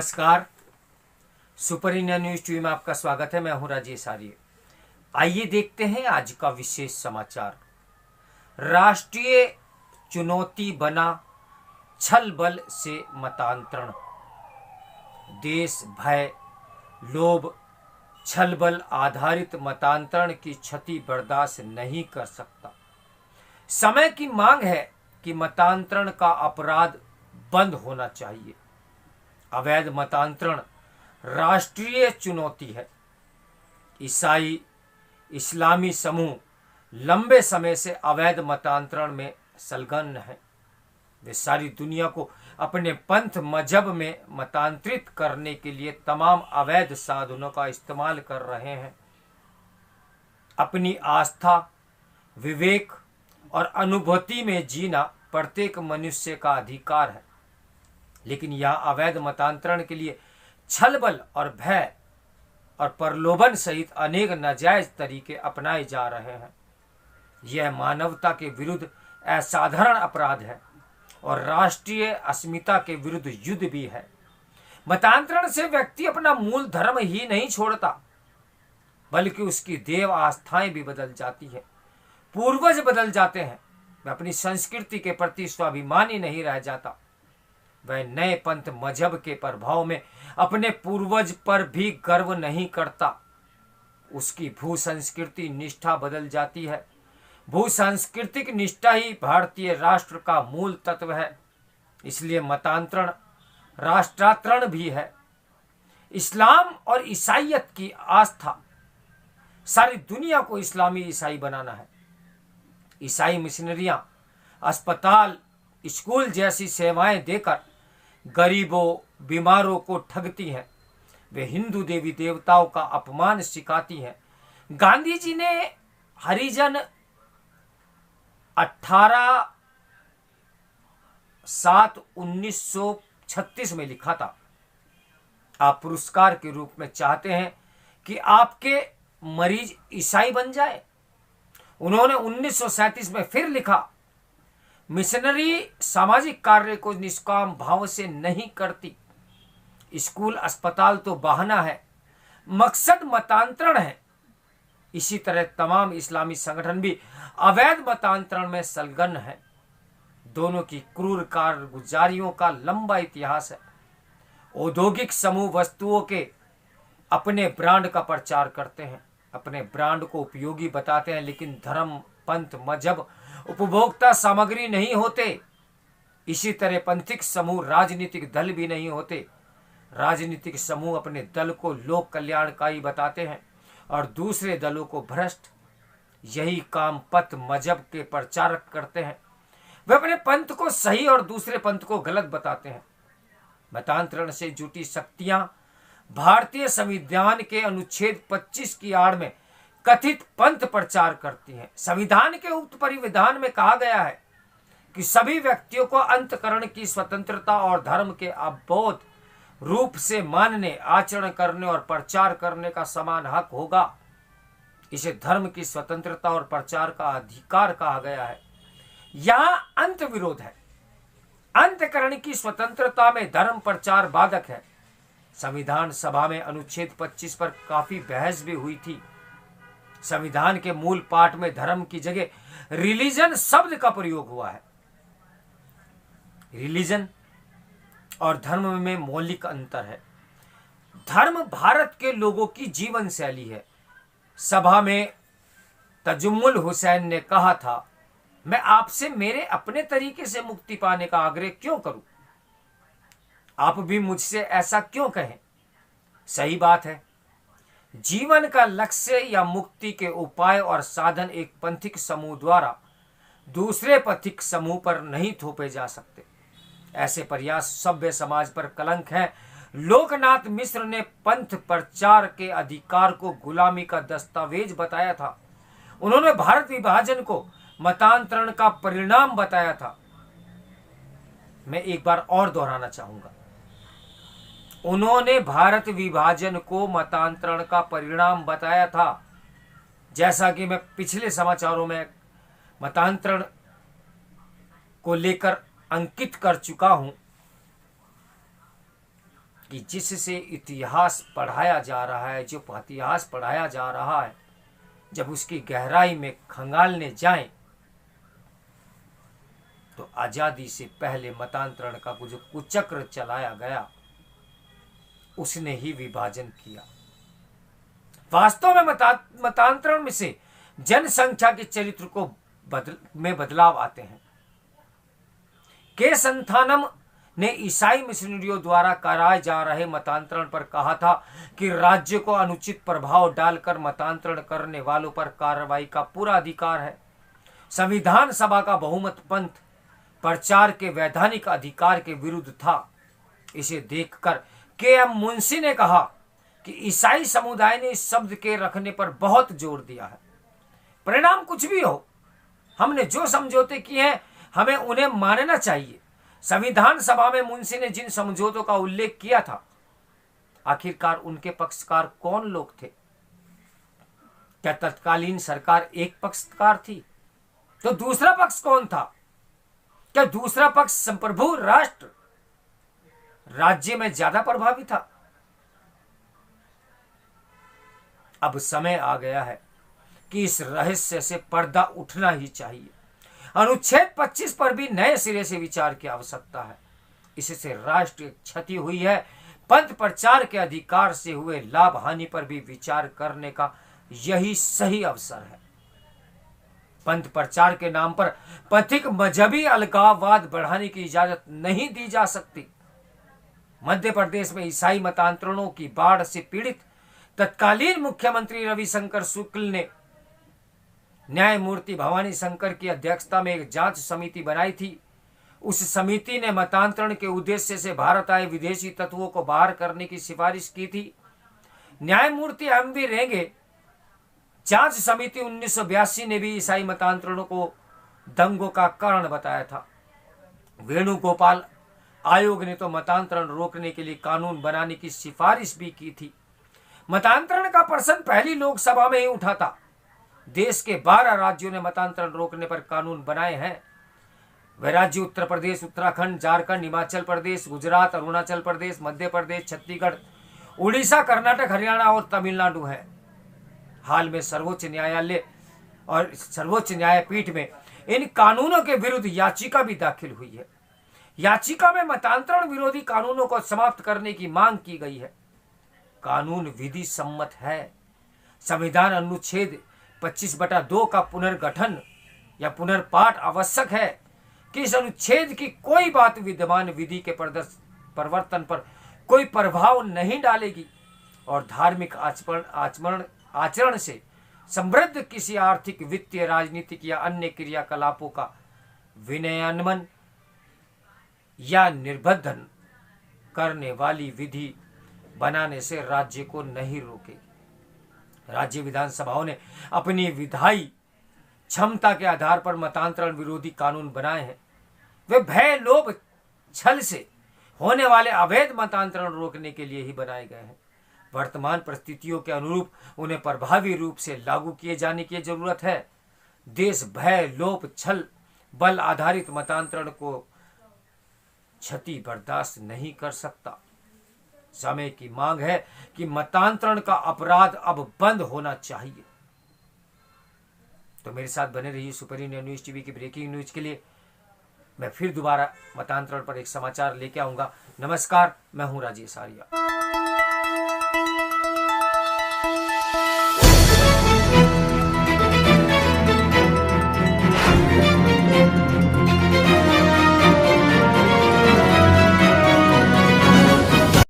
नमस्कार। Super India news TV में आपका स्वागत है। मैं हूं राजेश आर्य। आइए देखते हैं आज का विशेष समाचार। राष्ट्रीय चुनौती बना छल बल से मतांतरण। देश भय, लोभ, छल बल आधारित मतांतरण की क्षति बर्दाश्त नहीं कर सकता। समय की मांग है कि मतांतरण का अपराध बंद होना चाहिए। अवैध मतांतरण राष्ट्रीय चुनौती है। ईसाई इस्लामी समूह लंबे समय से अवैध मतांतरण में संलग्न हैं। वे सारी दुनिया को अपने पंथ मजहब में मतांतरित करने के लिए तमाम अवैध साधनों का इस्तेमाल कर रहे हैं। अपनी आस्था, विवेक और अनुभूति में जीना प्रत्येक मनुष्य का अधिकार है, लेकिन यह अवैध मतांतरण के लिए छल बल और भय और प्रलोभन सहित अनेक नाजायज तरीके अपनाए जा रहे हैं। यह मानवता के विरुद्ध असाधारण अपराध है और राष्ट्रीय अस्मिता के विरुद्ध युद्ध भी है। मतांतरण से व्यक्ति अपना मूल धर्म ही नहीं छोड़ता, बल्कि उसकी देव आस्थाएं भी बदल जाती है। पूर्वज बदल जाते हैं। वह अपनी संस्कृति के प्रति स्वाभिमानी नहीं रह जाता। वह नए पंथ मजहब के प्रभाव में अपने पूर्वज पर भी गर्व नहीं करता। उसकी भू संस्कृति निष्ठा बदल जाती है। भू सांस्कृतिक निष्ठा ही भारतीय राष्ट्र का मूल तत्व है। इसलिए मतांतरण राष्ट्रांतरण भी है। इस्लाम और ईसाइयत की आस्था सारी दुनिया को इस्लामी ईसाई बनाना है। ईसाई मिशनरियां अस्पताल, स्कूल जैसी सेवाएं देकर गरीबों, बीमारों को ठगती हैं। वे हिंदू देवी देवताओं का अपमान सिखाती हैं। गांधी जी ने हरिजन 18/7/1936 में लिखा था, आप पुरस्कार के रूप में चाहते हैं कि आपके मरीज ईसाई बन जाए। उन्होंने 1937 में फिर लिखा, मिशनरी सामाजिक कार्य को निष्काम भाव से नहीं करती। स्कूल अस्पताल तो बहाना है, मकसद मतांतरण है। इसी तरह तमाम इस्लामी संगठन भी अवैध मतांतरण में संलग्न है। दोनों की क्रूर कारगुजारियों का लंबा इतिहास है। औद्योगिक समूह वस्तुओं के अपने ब्रांड का प्रचार करते हैं, अपने ब्रांड को उपयोगी बताते हैं, लेकिन धर्म, पंथ, मजहब उपभोक्ता सामग्री नहीं होते। इसी तरह पंथिक समूह राजनीतिक दल भी नहीं होते। राजनीतिक समूह अपने दल को लोक कल्याणकारी बताते हैं और दूसरे दलों को भ्रष्ट। यही काम पंथ मजहब के प्रचारक करते हैं। वे अपने पंथ को सही और दूसरे पंथ को गलत बताते हैं। मतांतरण से जुटी शक्तियां भारतीय संविधान के अनुच्छेद 25 की आड़ में कथित पंथ प्रचार करती हैं। संविधान के उक्त परिविधान में कहा गया है कि सभी व्यक्तियों को अंतःकरण की स्वतंत्रता और धर्म के अबोध रूप से मानने, आचरण करने और प्रचार करने का समान हक होगा। इसे धर्म की स्वतंत्रता और प्रचार का अधिकार कहा गया है। यहां अंत विरोध है। अंतःकरण की स्वतंत्रता में धर्म प्रचार बाधक है। संविधान सभा में अनुच्छेद 25 पर काफी बहस भी हुई थी। संविधान के मूल पाठ में धर्म की जगह रिलीजन शब्द का प्रयोग हुआ है। रिलीजन और धर्म में मौलिक अंतर है। धर्म भारत के लोगों की जीवन शैली है। सभा में तजुम्मुल हुसैन ने कहा था, मैं आपसे मेरे अपने तरीके से मुक्ति पाने का आग्रह क्यों करूं? आप भी मुझसे ऐसा क्यों कहें? सही बात है। जीवन का लक्ष्य या मुक्ति के उपाय और साधन एक पंथिक समूह द्वारा दूसरे पंथिक समूह पर नहीं थोपे जा सकते। ऐसे प्रयास सभ्य समाज पर कलंक है। लोकनाथ मिश्र ने पंथ प्रचार के अधिकार को गुलामी का दस्तावेज बताया था। उन्होंने भारत विभाजन को मतांतरण का परिणाम बताया था। मैं एक बार और दोहराना चाहूंगा, उन्होंने भारत विभाजन को मतांतरण का परिणाम बताया था। जैसा कि मैं पिछले समाचारों में मतांतरण को लेकर अंकित कर चुका हूं, कि जिससे इतिहास पढ़ाया जा रहा है, जो इतिहास पढ़ाया जा रहा है, जब उसकी गहराई में खंगालने जाएं तो आजादी से पहले मतांतरण का जो कुचक्र चलाया गया उसने ही विभाजन किया। वास्तव में मतांतरण में से जनसंख्या के चरित्र को में बदलाव आते हैं। के संथानम ने ईसाई मिशनरियों द्वारा कराए जा रहे मतांतरण पर कहा था कि राज्य को अनुचित प्रभाव डालकर मतांतरण करने वालों पर कार्रवाई का पूरा अधिकार है। संविधान सभा का बहुमत पंथ प्रचार के वैधानिक अधिकार के विरुद्ध था। इसे देखकर के.एम. मुंशी ने कहा कि ईसाई समुदाय ने इस शब्द के रखने पर बहुत जोर दिया है। परिणाम कुछ भी हो, हमने जो समझौते किए हैं हमें उन्हें मानना चाहिए। संविधान सभा में मुंशी ने जिन समझौतों का उल्लेख किया था, आखिरकार उनके पक्षकार कौन लोग थे? क्या तत्कालीन सरकार एक पक्षकार थी? तो दूसरा पक्ष कौन था? क्या दूसरा पक्ष संप्रभु राष्ट्र राज्य में ज्यादा प्रभावी था? अब समय आ गया है कि इस रहस्य से पर्दा उठना ही चाहिए। अनुच्छेद 25 पर भी नए सिरे से विचार की आवश्यकता है। इससे राष्ट्रीय क्षति हुई है। पंथ प्रचार के अधिकार से हुए लाभ हानि पर भी विचार करने का यही सही अवसर है। पंथ प्रचार के नाम पर पंथिक मजहबी अलगाववाद बढ़ाने की इजाजत नहीं दी जा सकती। मध्य प्रदेश में ईसाई मतांतरणों की बाढ़ से पीड़ित तत्कालीन मुख्यमंत्री रविशंकर शुक्ल ने न्यायमूर्ति भवानी शंकर की अध्यक्षता में एक जांच समिति बनाई थी। उस समिति ने मतांतरण के उद्देश्य से भारत आए विदेशी तत्वों को बाहर करने की सिफारिश की थी। न्यायमूर्ति एम.वी. रेंगे जांच समिति 1982 ने भी ईसाई मतांतरणों को दंगों का कारण बताया था। वेणुगोपाल आयोग ने तो मतांतरण रोकने के लिए कानून बनाने की सिफारिश भी की थी। मतांतरण का प्रश्न पहली लोकसभा में ही उठा था। देश के 12 राज्यों ने मतांतरण रोकने पर कानून बनाए हैं। वे राज्य उत्तर प्रदेश, उत्तराखंड, झारखंड, हिमाचल प्रदेश, गुजरात, अरुणाचल प्रदेश, मध्य प्रदेश, छत्तीसगढ़, उड़ीसा, कर्नाटक, हरियाणा और तमिलनाडु है। हाल में सर्वोच्च न्यायालय और सर्वोच्च न्यायपीठ में इन कानूनों के विरुद्ध याचिका भी दाखिल हुई है। याचिका में मतांतरण विरोधी कानूनों को समाप्त करने की मांग की गई है। कानून विधि सम्मत है। संविधान अनुच्छेद 25/2 का पुनर्गठन या पुनर्पाठ आवश्यक है कि इस अनुच्छेद की कोई बात विद्यमान विधि के परिवर्तन पर कोई प्रभाव नहीं डालेगी और धार्मिक आचरण से समृद्ध किसी आर्थिक, वित्तीय, राजनीतिक या अन्य क्रियाकलापों का विनियमन या निर्बंधन करने वाली विधि बनाने से राज्य को नहीं रोकेगी। राज्य विधानसभाओं ने अपनी विधायी क्षमता के आधार पर मतांतरण विरोधी कानून बनाए हैं। वे भय, लोभ, छल से होने वाले अवैध मतांतरण रोकने के लिए ही बनाए गए हैं। वर्तमान परिस्थितियों के अनुरूप उन्हें प्रभावी रूप से लागू किए जाने की जरूरत है। देश भय, लोभ, छल, बल आधारित मतांतरण को क्षति बर्दाश्त नहीं कर सकता। समय की मांग है कि मतांतरण का अपराध अब बंद होना चाहिए। तो मेरे साथ बने रहिए सुपर इंडिया न्यूज टीवी की ब्रेकिंग न्यूज के लिए। मैं फिर दोबारा मतांतरण पर एक समाचार लेके आऊंगा। नमस्कार, मैं हूं राजेश आर्या।